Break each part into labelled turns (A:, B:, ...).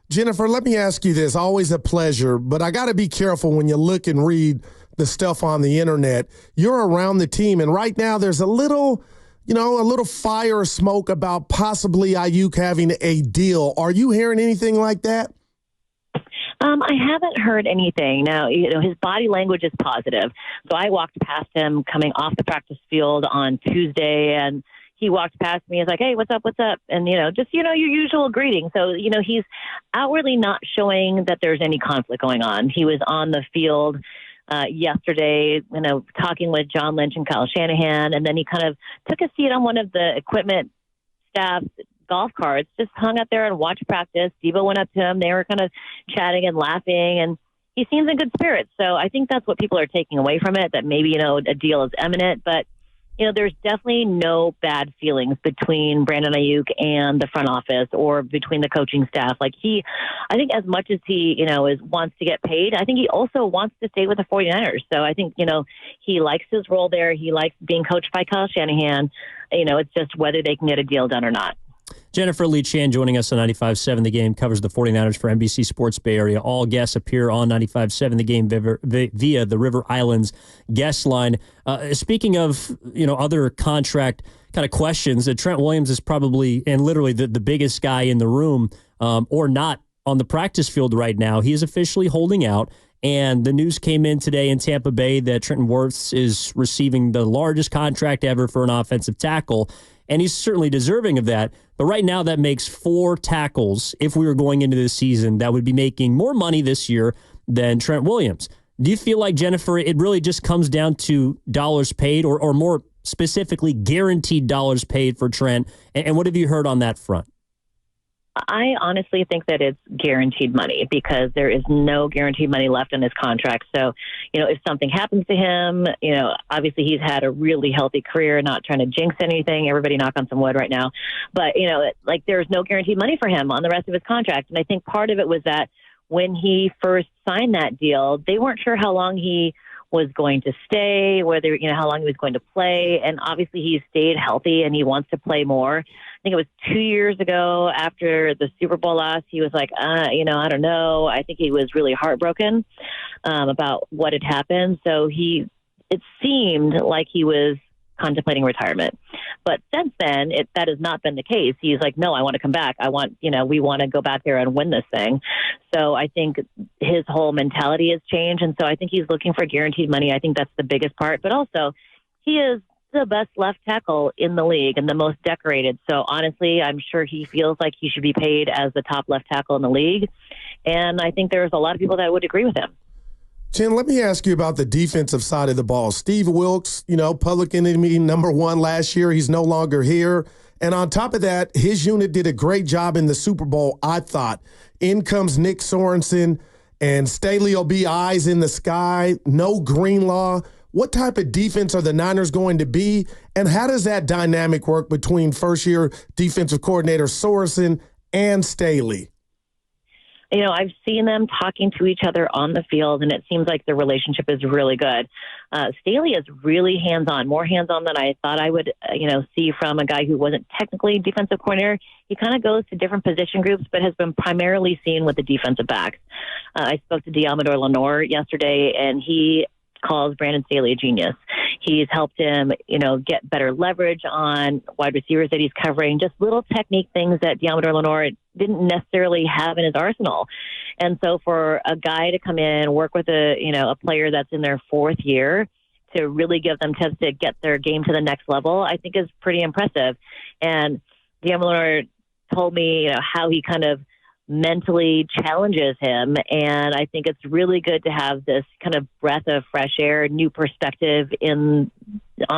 A: Jennifer, let me ask you this. Always a pleasure, but I got to be careful when you look and read the stuff on the internet. You're around the team, and right now there's a little fire or smoke about possibly Ayuk having a deal. Are you hearing anything like that?
B: I haven't heard anything. Now, his body language is positive. So I walked past him coming off the practice field on Tuesday, and he walked past me. He's like, "Hey, what's up? What's up?" And, just, your usual greeting. So, he's outwardly not showing that there's any conflict going on. He was on the field yesterday, talking with John Lynch and Kyle Shanahan. And then he kind of took a seat on one of the equipment staff's golf carts, just hung out there and watched practice. Debo went up to him. They were kind of chatting and laughing, and he seems in good spirits. So I think that's what people are taking away from it, that maybe, a deal is imminent. But, there's definitely no bad feelings between Brandon Ayuk and the front office or between the coaching staff. I think as much as he, wants to get paid, I think he also wants to stay with the 49ers. So I think, he likes his role there. He likes being coached by Kyle Shanahan. It's just whether they can get a deal done or not.
C: Jennifer Lee Chan joining us on 95.7 The Game, covers the 49ers for NBC Sports Bay Area. All guests appear on 95.7 The Game via the River Islands guest line. Speaking of, other contract kind of questions, Trent Williams is probably and literally the biggest guy in the room, or not on the practice field right now. He is officially holding out. And the news came in today in Tampa Bay that Trenton Wirfs is receiving the largest contract ever for an offensive tackle. And he's certainly deserving of that. But right now that makes 4 tackles, if we were going into this season, that would be making more money this year than Trent Williams. Do you feel like, Jennifer, it really just comes down to dollars paid or more specifically guaranteed dollars paid for Trent? And what have you heard on that front?
B: I honestly think that it's guaranteed money because there is no guaranteed money left in his contract. So, if something happens to him, obviously he's had a really healthy career, not trying to jinx anything. Everybody knock on some wood right now. But, there's no guaranteed money for him on the rest of his contract. And I think part of it was that when he first signed that deal, they weren't sure how long he was going to stay, whether, how long he was going to play. And obviously he stayed healthy and he wants to play more. I think it was 2 years ago after the Super Bowl loss, he was like, I don't know. I think he was really heartbroken about what had happened. So it seemed like he was contemplating retirement. But since then, that has not been the case. He's like, no, I want to come back. We want to go back there and win this thing. So I think his whole mentality has changed. And so I think he's looking for guaranteed money. I think that's the biggest part. But also, he is the best left tackle in the league and the most decorated. So honestly, I'm sure he feels like he should be paid as the top left tackle in the league. And I think there's a lot of people that would agree with him.
A: Jen, let me ask you about the defensive side of the ball. Steve Wilkes, public enemy number 1 last year. He's no longer here. And on top of that, his unit did a great job in the Super Bowl, I thought. In comes Nick Sorensen, and Staley will be eyes in the sky, no Greenlaw. What type of defense are the Niners going to be, and how does that dynamic work between first-year defensive coordinator Sorensen and Staley?
B: I've seen them talking to each other on the field, and it seems like the relationship is really good. Staley is really hands-on, more hands-on than I thought I would, see from a guy who wasn't technically defensive coordinator. He kind of goes to different position groups, but has been primarily seen with the defensive backs. I spoke to Diamador Lenore yesterday, and he calls Brandon Staley a genius. He's helped him, get better leverage on wide receivers that he's covering, just little technique things that Diamador Lenore didn't necessarily have in his arsenal. And so for a guy to come in, work with a player that's in their 4th year to really give them tips to get their game to the next level, I think is pretty impressive. And Diamador Lenore told me, how he kind of mentally challenges him. And I think it's really good to have this kind of breath of fresh air, new perspective on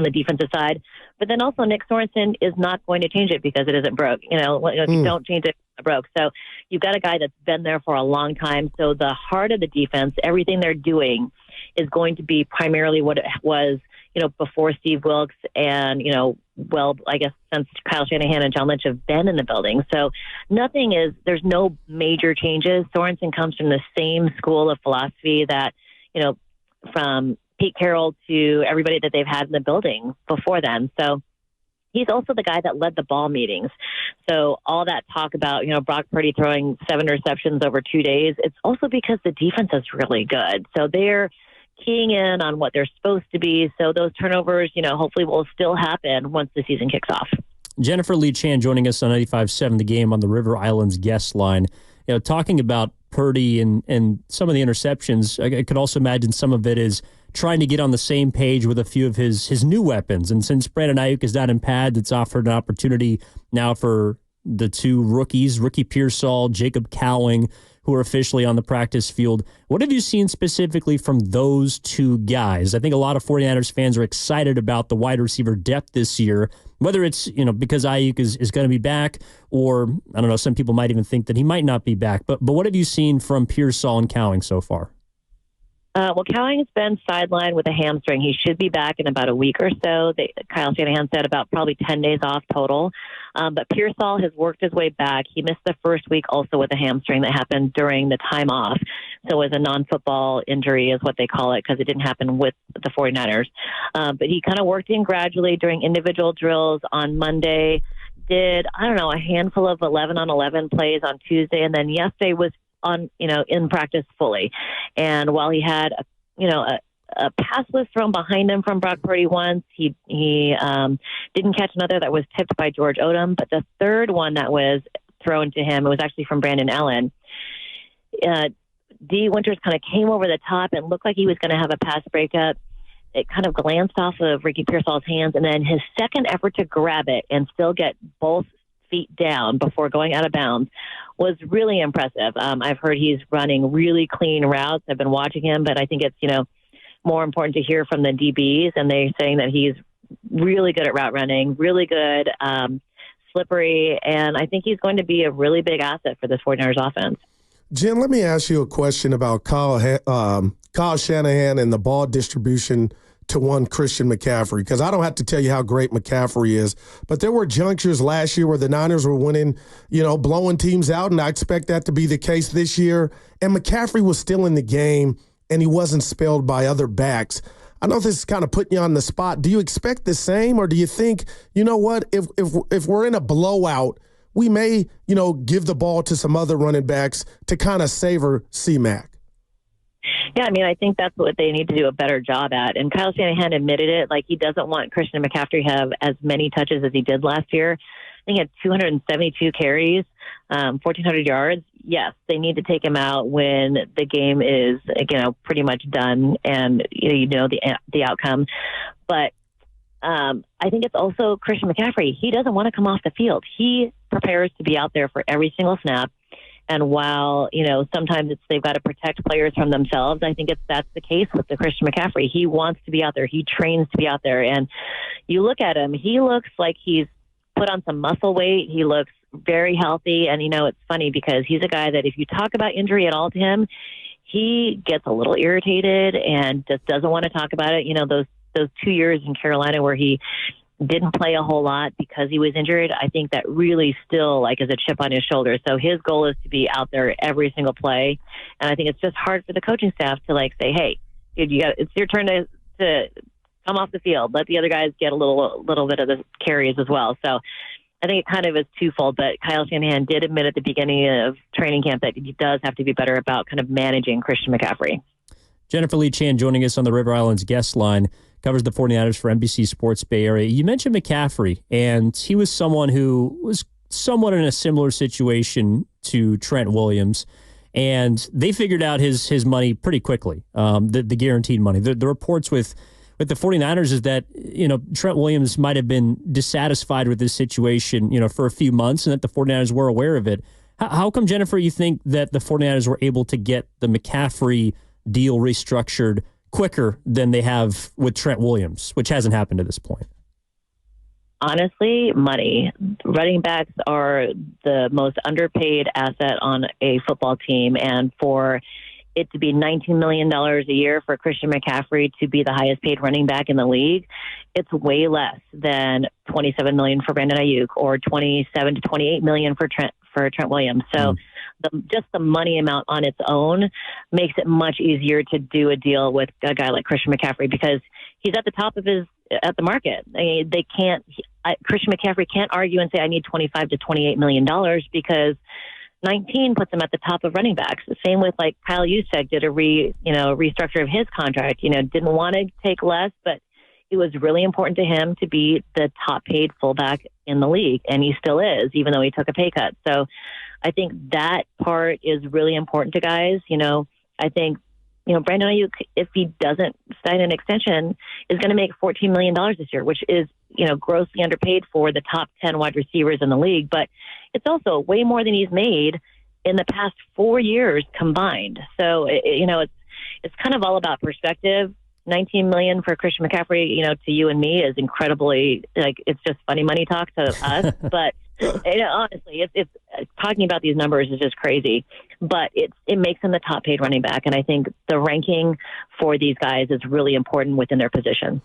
B: the defensive side. But then also Nick Sorensen is not going to change it because it isn't broke. If you don't change it, it's broke. So you've got a guy that's been there for a long time. So the heart of the defense, everything they're doing is going to be primarily what it was, before Steve Wilkes and, I guess since Kyle Shanahan and John Lynch have been in the building. So there's no major changes. Sorensen comes from the same school of philosophy that, from Pete Carroll to everybody that they've had in the building before then. So he's also the guy that led the ball meetings. So all that talk about, Brock Purdy throwing 7 receptions over 2 days, it's also because the defense is really good. So they're keying in on what they're supposed to be. So those turnovers, hopefully will still happen once the season kicks off.
C: Jennifer Lee Chan joining us on 95.7 The Game on the River Islands guest line. Talking about Purdy and some of the interceptions, I could also imagine some of it is trying to get on the same page with a few of his new weapons. And since Brandon Ayuk is not in pads, it's offered an opportunity now for the two rookies, Ricky Pearsall, Jacob Cowing, who are officially on the practice field. What have you seen specifically from those two guys? I think a lot of 49ers fans are excited about the wide receiver depth this year, whether it's, because Ayuk is going to be back, or, I don't know, some people might even think that he might not be back. But what have you seen from Pearsall and Cowing so far?
B: Well, Cowing has been sidelined with a hamstring. He should be back in about a week or so. Kyle Shanahan said about probably 10 days off total. But Pearsall has worked his way back. He missed the first week also with a hamstring that happened during the time off. So it was a non-football injury is what they call it, because it didn't happen with the 49ers. But he kind of worked in gradually during individual drills on Monday, did, a handful of 11-on-11 plays on Tuesday, and then yesterday was on, in practice fully. And while he had, a pass was thrown behind him from Brock Purdy once, he didn't catch another that was tipped by George Odom. But the third one that was thrown to him, it was actually from Brandon Allen. D. Winters kind of came over the top and looked like he was going to have a pass breakup. It kind of glanced off of Ricky Pearsall's hands, and then his second effort to grab it and still get both feet down before going out of bounds was really impressive. I've heard he's running really clean routes. I've been watching him, but I think it's, more important to hear from the DBs, and they're saying that he's really good at route running, really good, slippery, and I think he's going to be a really big asset for this 49ers offense.
A: Jen, let me ask you a question about Kyle Shanahan and the ball distribution to one Christian McCaffrey, because I don't have to tell you how great McCaffrey is, but there were junctures last year where the Niners were winning, blowing teams out, and I expect that to be the case this year. And McCaffrey was still in the game, and he wasn't spelled by other backs. I know this is kind of putting you on the spot. Do you expect the same, or do you think, what, if we're in a blowout, we may, give the ball to some other running backs to kind of savor C-Mac?
B: Yeah, I think that's what they need to do a better job at. And Kyle Shanahan admitted it. Like, he doesn't want Christian McCaffrey to have as many touches as he did last year. I think he had 272 carries, 1,400 yards. Yes, they need to take him out when the game is, pretty much done and, the outcome. But I think it's also Christian McCaffrey. He doesn't want to come off the field. He prepares to be out there for every single snap. And while, sometimes they've got to protect players from themselves, I think that's the case with the Christian McCaffrey. He wants to be out there. He trains to be out there. And you look at him, he looks like he's put on some muscle weight. He looks very healthy. And, it's funny because he's a guy that if you talk about injury at all to him, he gets a little irritated and just doesn't want to talk about it. Those 2 years in Carolina where he didn't play a whole lot because he was injured, I think that really still is a chip on his shoulder. So his goal is to be out there every single play. And I think it's just hard for the coaching staff to say, hey, dude, it's your turn to come off the field. Let the other guys get a little bit of the carries as well. So I think it kind of is twofold, but Kyle Shanahan did admit at the beginning of training camp that he does have to be better about kind of managing Christian McCaffrey.
C: Jennifer Lee Chan joining us on the River Islands guest line, covers the 49ers for NBC Sports Bay Area. You mentioned McCaffrey, and he was someone who was somewhat in a similar situation to Trent Williams, and they figured out his money pretty quickly, the guaranteed money. The reports with the 49ers is that, Trent Williams might have been dissatisfied with this situation, for a few months, and that the 49ers were aware of it. How come, Jennifer, you think that the 49ers were able to get the McCaffrey deal restructured quicker than they have with Trent Williams, which hasn't happened to this point?
B: Honestly, money. Running backs are the most underpaid asset on a football team, and for it to be $19 million a year for Christian McCaffrey to be the highest paid running back in the league, it's way less than $27 million for Brandon Ayuk or $27 to $28 million for Trent Williams. So just the money amount on its own makes it much easier to do a deal with a guy like Christian McCaffrey because he's at the top of his at the market. They can't. Christian McCaffrey can't argue and say I need $25 to $28 million because 19 puts him at the top of running backs. Same with like Kyle Juszczyk did a restructure of his contract. Didn't want to take less, but it was really important to him to be the top paid fullback in the league, and he still is, even though he took a pay cut. So I think that part is really important to guys. I think Brandon Ayuk, if he doesn't sign an extension, is going to make $14 million this year, which is, grossly underpaid for the top 10 wide receivers in the league. But it's also way more than he's made in the past 4 years combined. So, it's kind of all about perspective. $19 million for Christian McCaffrey, to you and me is incredibly, it's just funny money talk to us. But honestly, it's talking about these numbers is just crazy. But it makes him the top paid running back. And I think the ranking for these guys is really important within their position.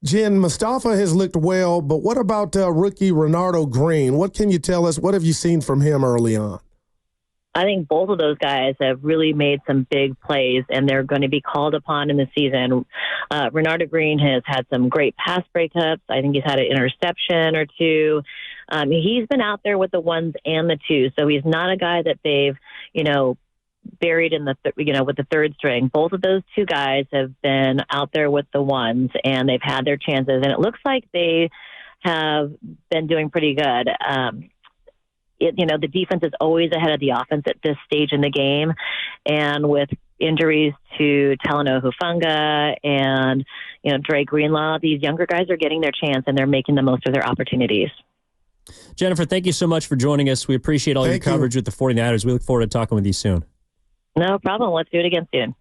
A: Jen, Mustafa has looked well, but what about rookie Renardo Green? What can you tell us? What have you seen from him early on?
B: I think both of those guys have really made some big plays, and they're going to be called upon in the season. Renardo Green has had some great pass breakups. I think he's had an interception or two. He's been out there with the ones and the twos, so he's not a guy that they've, buried in the, with the third string. Both of those two guys have been out there with the ones, and they've had their chances, and it looks like they have been doing pretty good. The defense is always ahead of the offense at this stage in the game. And with injuries to Talanoa Hufanga and, Dre Greenlaw, these younger guys are getting their chance and they're making the most of their opportunities.
C: Jennifer, thank you so much for joining us. We appreciate all your coverage with the 49ers. We look forward to talking with you soon.
B: No problem. Let's do it again soon.